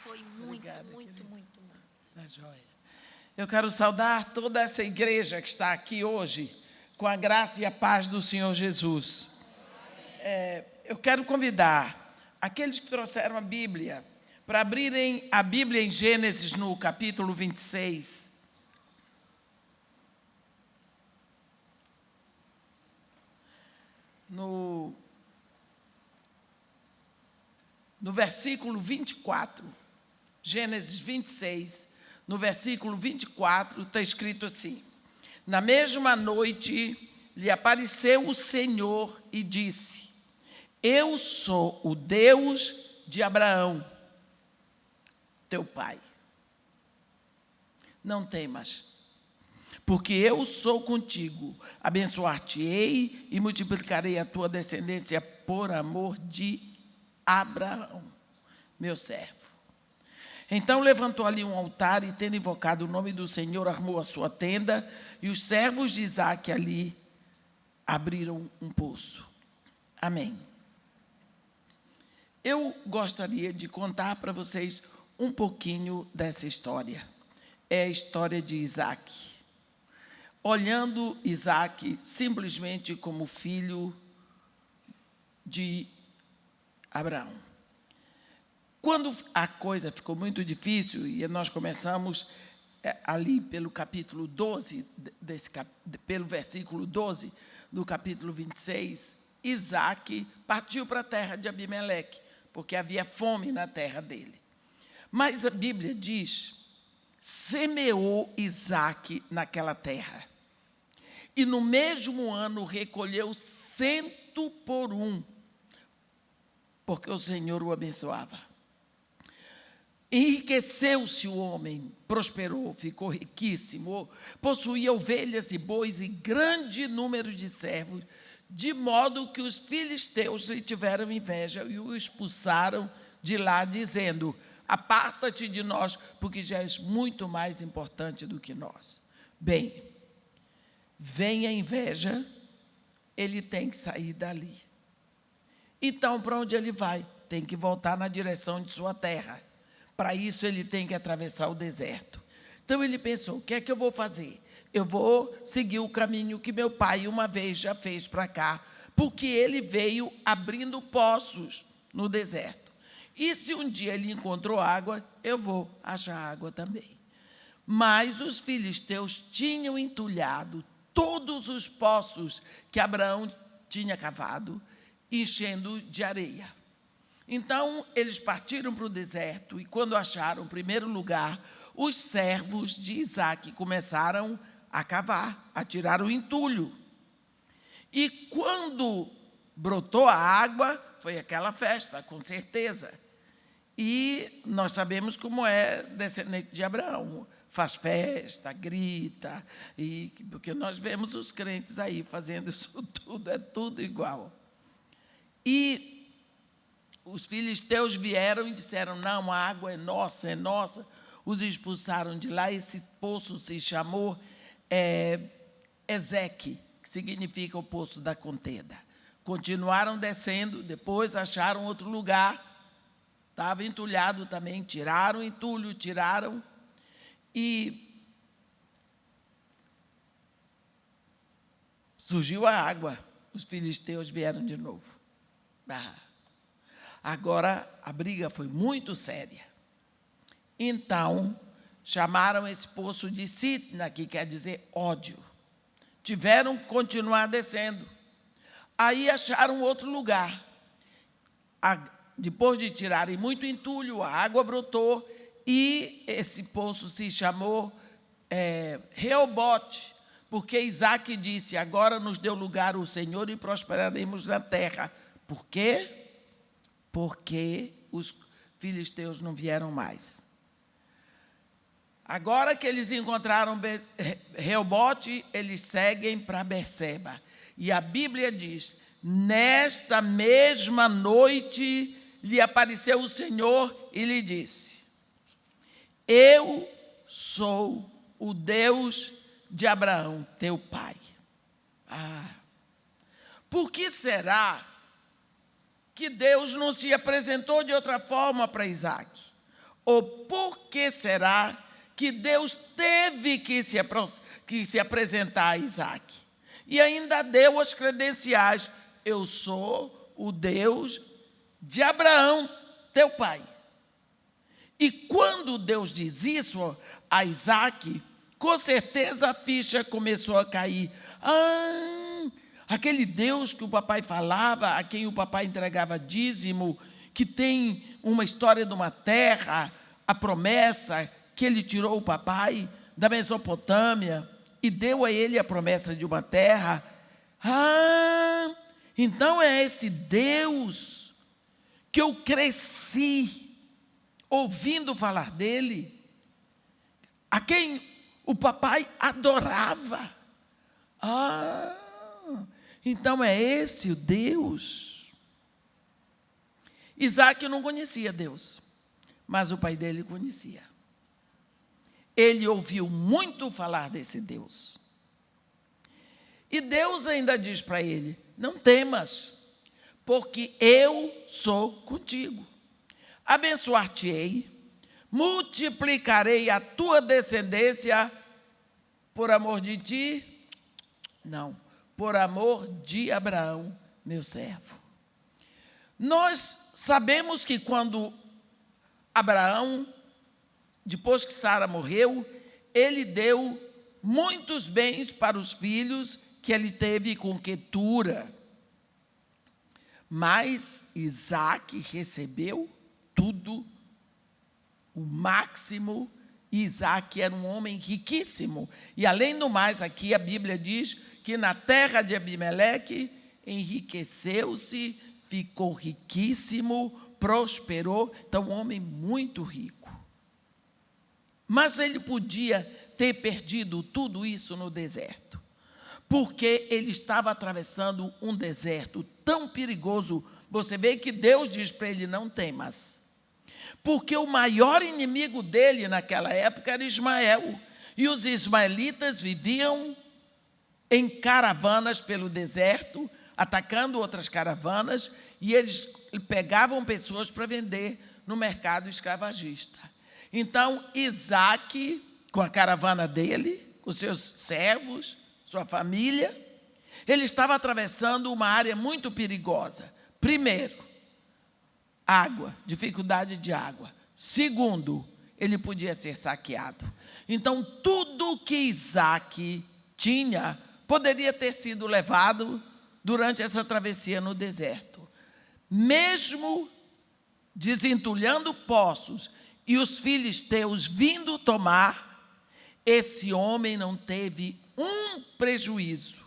foi muito, Obrigada, muito, querida. muito, muito. Tá joia. Eu quero saudar toda essa igreja que está aqui hoje, com a graça e a paz do Senhor Jesus. Eu quero convidar aqueles que trouxeram a Bíblia para abrirem a Bíblia em Gênesis, no capítulo 26. No versículo 24, Gênesis 26, no versículo 24, está escrito assim: na mesma noite lhe apareceu o Senhor e disse: eu sou o Deus de Abraão, teu pai. Não temas, porque eu sou contigo, abençoar-te-ei e multiplicarei a tua descendência por amor de Abraão, meu servo. Então levantou ali um altar e, tendo invocado o nome do Senhor, armou a sua tenda, e os servos de Isaque ali abriram um poço. Amém. Eu gostaria de contar para vocês um pouquinho dessa história. É a história de Isaque. Olhando Isaque simplesmente como filho de Abraão. Quando a coisa ficou muito difícil, e nós começamos ali pelo capítulo 12, pelo versículo 12, do capítulo 26, Isaque partiu para a terra de Abimeleque, porque havia fome na terra dele. Mas a Bíblia diz, semeou Isaque naquela terra, e no mesmo ano recolheu 100 por 1, porque o Senhor o abençoava. Enriqueceu-se o homem, prosperou, ficou riquíssimo, possuía ovelhas e bois e grande número de servos, de modo que os filisteus lhe tiveram inveja e o expulsaram de lá, dizendo: aparta-te de nós, porque já és muito mais importante do que nós. Bem, vem a inveja, ele tem que sair dali. Então, para onde ele vai? Tem que voltar na direção de sua terra. Para isso, ele tem que atravessar o deserto. Então, ele pensou, o que é que eu vou fazer? Eu vou seguir o caminho que meu pai uma vez já fez para cá, porque ele veio abrindo poços no deserto. E se um dia ele encontrou água, eu vou achar água também. Mas os filisteus tinham entulhado todos os poços que Abraão tinha cavado, enchendo de areia. Então, eles partiram para o deserto, e quando acharam o primeiro lugar, os servos de Isaque começaram a cavar, a tirar o entulho. E quando brotou a água, foi aquela festa, com certeza. E nós sabemos como é descendente de Abraão. Faz festa, grita, porque nós vemos os crentes aí fazendo isso tudo, é tudo igual. E os filisteus vieram e disseram, não, a água é nossa, é nossa. Os expulsaram de lá, esse poço se chamou Ezeque, que significa o poço da contenda. Continuaram descendo, depois acharam outro lugar, estava entulhado também, tiraram o entulho, tiraram, e surgiu a água, os filisteus vieram de novo. Agora, a briga foi muito séria. Então, chamaram esse poço de Sitna, que quer dizer ódio. Tiveram que continuar descendo. Aí acharam outro lugar. Depois de tirarem muito entulho, a água brotou, e esse poço se chamou Reobote, porque Isaque disse, agora nos deu lugar o Senhor e prosperaremos na terra. Por quê? Porque os filisteus não vieram mais. Agora que eles encontraram Reobote, eles seguem para Berseba. E a Bíblia diz, nesta mesma noite lhe apareceu o Senhor e lhe disse, eu sou o Deus de Abraão, teu pai. Por que será que Deus não se apresentou de outra forma para Isaque? Ou por que será que Deus teve que se apresentar a Isaque? E ainda deu as credenciais: eu sou o Deus de Abraão, teu pai. E quando Deus diz isso a Isaque, com certeza a ficha começou a cair. Aquele Deus que o papai falava, a quem o papai entregava dízimo, que tem uma história de uma terra, a promessa que ele tirou o papai da Mesopotâmia e deu a ele a promessa de uma terra. Então é esse Deus que eu cresci ouvindo falar dele, a quem o papai adorava. Então é esse o Deus. Isaque não conhecia Deus, mas o pai dele conhecia. Ele ouviu muito falar desse Deus. E Deus ainda diz para ele: não temas, porque eu sou contigo. Abençoar-te-ei, multiplicarei a tua descendência por amor de ti? Não, por amor de Abraão, meu servo. Nós sabemos que quando Abraão, depois que Sara morreu, ele deu muitos bens para os filhos que ele teve com Quetura. Mas Isaque recebeu tudo, o máximo. Isaque era um homem riquíssimo. E além do mais, aqui a Bíblia diz que na terra de Abimeleque enriqueceu-se, ficou riquíssimo, prosperou. Então, um homem muito rico. Mas ele podia ter perdido tudo isso no deserto, porque ele estava atravessando um deserto tão perigoso. Você vê que Deus diz para ele: não temas, porque o maior inimigo dele naquela época era Ismael, e os ismaelitas viviam em caravanas pelo deserto, atacando outras caravanas, e eles pegavam pessoas para vender no mercado escravagista. Então, Isaque, com a caravana dele, com seus servos, sua família, ele estava atravessando uma área muito perigosa. Primeiro, água, dificuldade de água. Segundo, ele podia ser saqueado. Então, tudo que Isaque tinha poderia ter sido levado durante essa travessia no deserto. Mesmo desentulhando poços e os filisteus vindo tomar, esse homem não teve um prejuízo.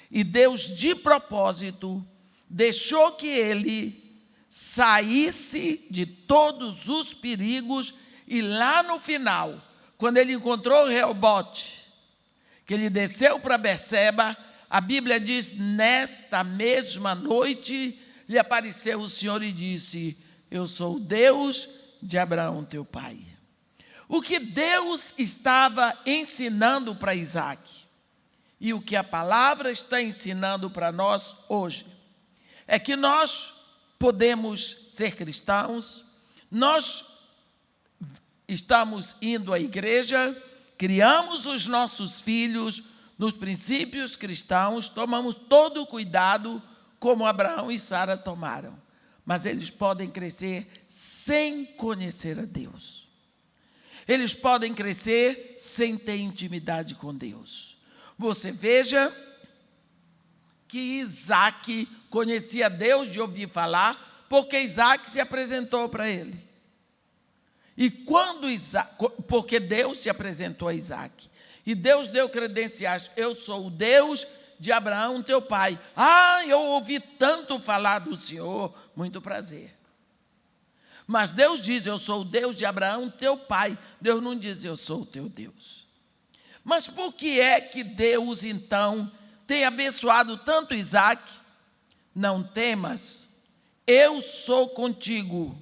E Deus, de propósito, deixou que ele saísse de todos os perigos, e lá no final, quando ele encontrou Reobote, que ele desceu para Berseba, a Bíblia diz: nesta mesma noite lhe apareceu o Senhor e disse: eu sou o Deus de Abraão, teu pai. O que Deus estava ensinando para Isaque, e o que a palavra está ensinando para nós hoje, é que nós podemos ser cristãos, nós estamos indo à igreja, criamos os nossos filhos nos princípios cristãos, tomamos todo o cuidado como Abraão e Sara tomaram, mas eles podem crescer sem conhecer a Deus. Eles podem crescer sem ter intimidade com Deus. Você veja que Isaque conhecia Deus de ouvir falar, porque Isaque se apresentou para ele. E quando porque Deus se apresentou a Isaque, e Deus deu credenciais: eu sou o Deus de Abraão, teu pai. Eu ouvi tanto falar do Senhor, muito prazer. Mas Deus diz: eu sou o Deus de Abraão, teu pai. Deus não diz: eu sou o teu Deus. Mas por que é que Deus, então, tem abençoado tanto Isaque? Não temas, eu sou contigo.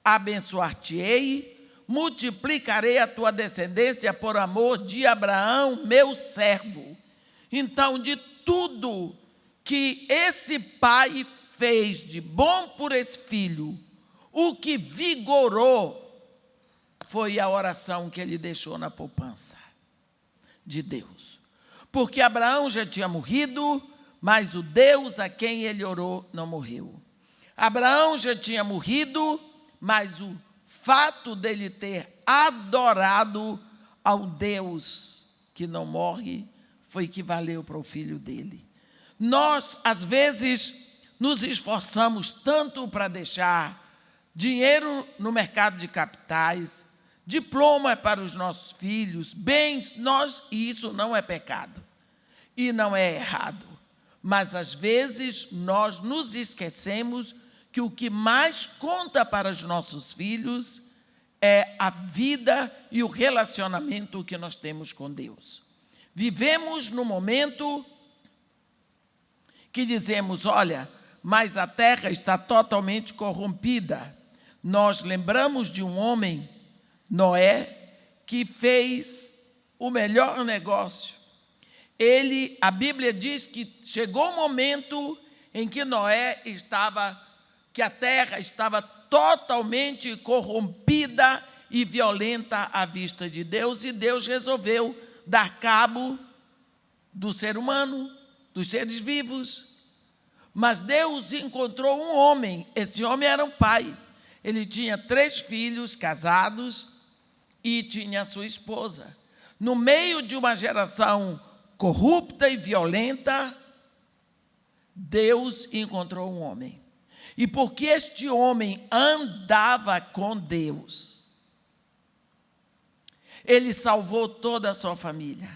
Abençoar-te-ei, multiplicarei a tua descendência por amor de Abraão, meu servo. Então, de tudo que esse pai fez de bom por esse filho, o que vigorou foi a oração que ele deixou na poupança de Deus. Porque Abraão já tinha morrido, mas o Deus a quem ele orou não morreu. Abraão já tinha morrido, mas o fato dele ter adorado ao Deus que não morre foi que valeu para o filho dele. Nós, às vezes, nos esforçamos tanto para deixar dinheiro no mercado de capitais, diploma para os nossos filhos, bens, e isso não é pecado e não é errado. Mas, às vezes, nós nos esquecemos que o que mais conta para os nossos filhos é a vida e o relacionamento que nós temos com Deus. Vivemos no momento que dizemos, olha, mas a terra está totalmente corrompida. Nós lembramos de um homem, Noé, que fez o melhor negócio. A Bíblia diz que chegou o momento em que que a terra estava totalmente corrompida e violenta à vista de Deus, e Deus resolveu dar cabo do ser humano, dos seres vivos. Mas Deus encontrou um homem, esse homem era um pai. Ele tinha 3 filhos casados e tinha sua esposa. No meio de uma geração corrupta e violenta, Deus encontrou um homem. E porque este homem andava com Deus, ele salvou toda a sua família.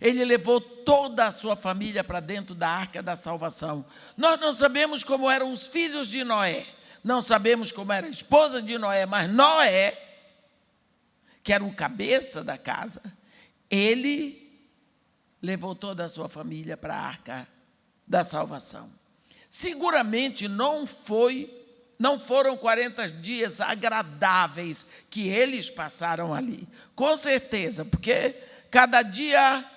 Ele levou toda a sua família para dentro da arca da salvação. Nós não sabemos como eram os filhos de Noé, não sabemos como era a esposa de Noé, mas Noé, que era o cabeça da casa, ele levou toda a sua família para a arca da salvação. Seguramente não foram 40 dias agradáveis que eles passaram ali. Com certeza, porque cada dia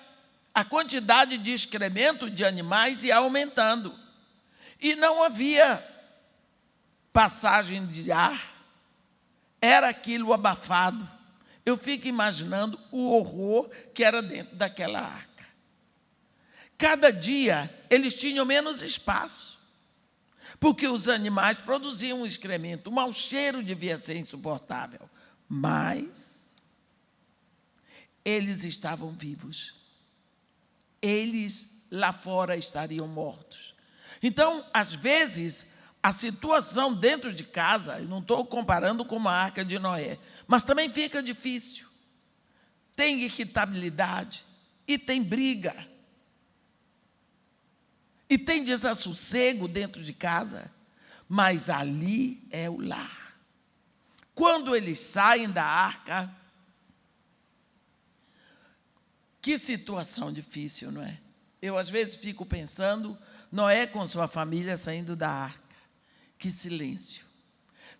a quantidade de excremento de animais ia aumentando. E não havia passagem de ar. Era aquilo abafado. Eu fico imaginando o horror que era dentro daquela arca. Cada dia eles tinham menos espaço, porque os animais produziam um excremento, o mau cheiro devia ser insuportável, mas eles estavam vivos. Eles lá fora estariam mortos. Então, às vezes, a situação dentro de casa, eu não estou comparando com a arca de Noé, mas também fica difícil. Tem irritabilidade e tem briga. E tem desassossego dentro de casa, mas ali é o lar. Quando eles saem da arca, que situação difícil, não é? Eu, às vezes, fico pensando, Noé com sua família saindo da arca. Que silêncio.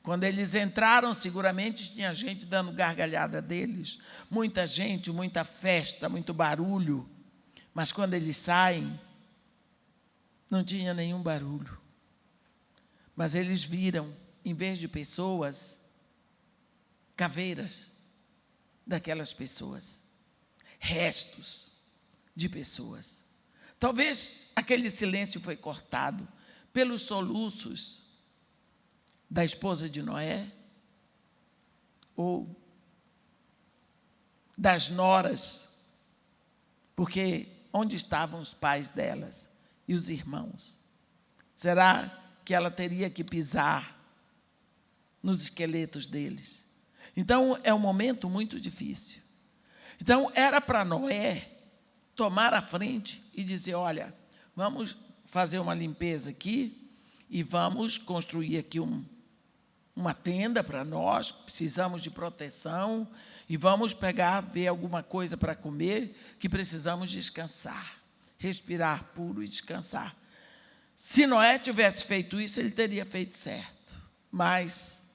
Quando eles entraram, seguramente tinha gente dando gargalhada deles, muita gente, muita festa, muito barulho. Mas quando eles saem, não tinha nenhum barulho. Mas eles viram, em vez de pessoas, caveiras daquelas pessoas. Restos de pessoas. Talvez aquele silêncio foi cortado pelos soluços da esposa de Noé ou das noras, porque onde estavam os pais delas e os irmãos? Será que ela teria que pisar nos esqueletos deles? Então, é um momento muito difícil. Então, era para Noé tomar a frente e dizer, olha, vamos fazer uma limpeza aqui e vamos construir aqui uma tenda para nós, precisamos de proteção, e vamos ver alguma coisa para comer, que precisamos descansar, respirar puro e descansar. Se Noé tivesse feito isso, ele teria feito certo. Mas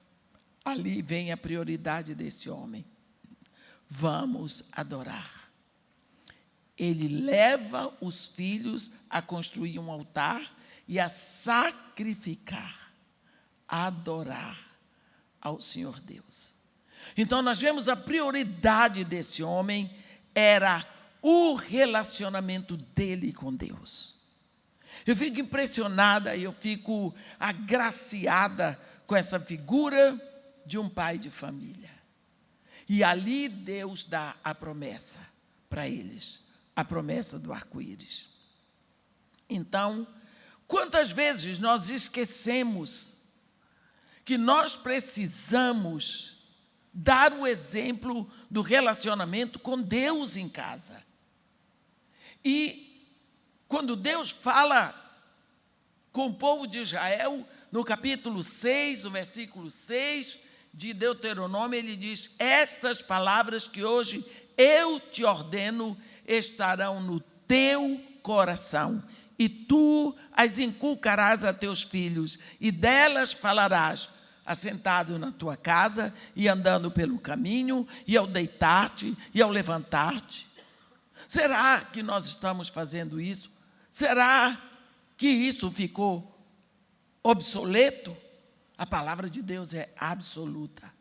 ali vem a prioridade desse homem. Vamos adorar. Ele leva os filhos a construir um altar e a sacrificar, a adorar ao Senhor Deus. Então, nós vemos a prioridade desse homem era o relacionamento dele com Deus. Eu fico impressionada, eu fico agraciada com essa figura de um pai de família. E ali Deus dá a promessa para eles, a promessa do arco-íris. Então, quantas vezes nós esquecemos que nós precisamos dar o exemplo do relacionamento com Deus em casa. E quando Deus fala com o povo de Israel, no capítulo 6, no versículo 6 de Deuteronômio, ele diz: estas palavras que hoje eu te ordeno estarão no teu coração, e tu as inculcarás a teus filhos, e delas falarás, assentado na tua casa, e andando pelo caminho, e ao deitar-te, e ao levantar-te. Será que nós estamos fazendo isso? Será que isso ficou obsoleto? A palavra de Deus é absoluta.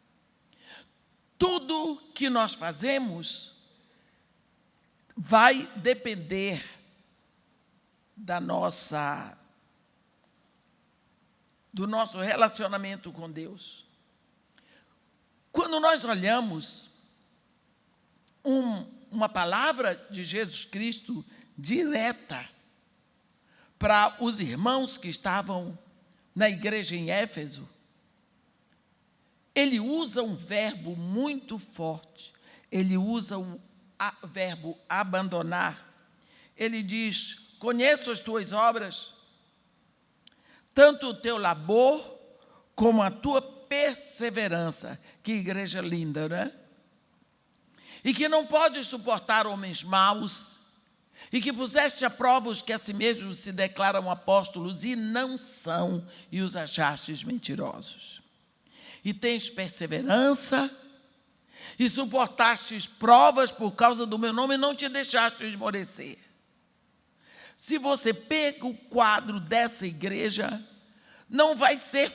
Tudo que nós fazemos vai depender do nosso relacionamento com Deus. Quando nós olhamos uma palavra de Jesus Cristo direta para os irmãos que estavam na igreja em Éfeso, ele usa um verbo muito forte. Ele usa o verbo abandonar. Ele diz: conheço as tuas obras, tanto o teu labor como a tua perseverança. Que igreja linda, não é? E que não podes suportar homens maus, e que puseste à prova os que a si mesmos se declaram apóstolos e não são, e os achastes mentirosos. E tens perseverança, e suportastes provas por causa do meu nome, e não te deixaste esmorecer. Se você pega o quadro dessa igreja, não vai ser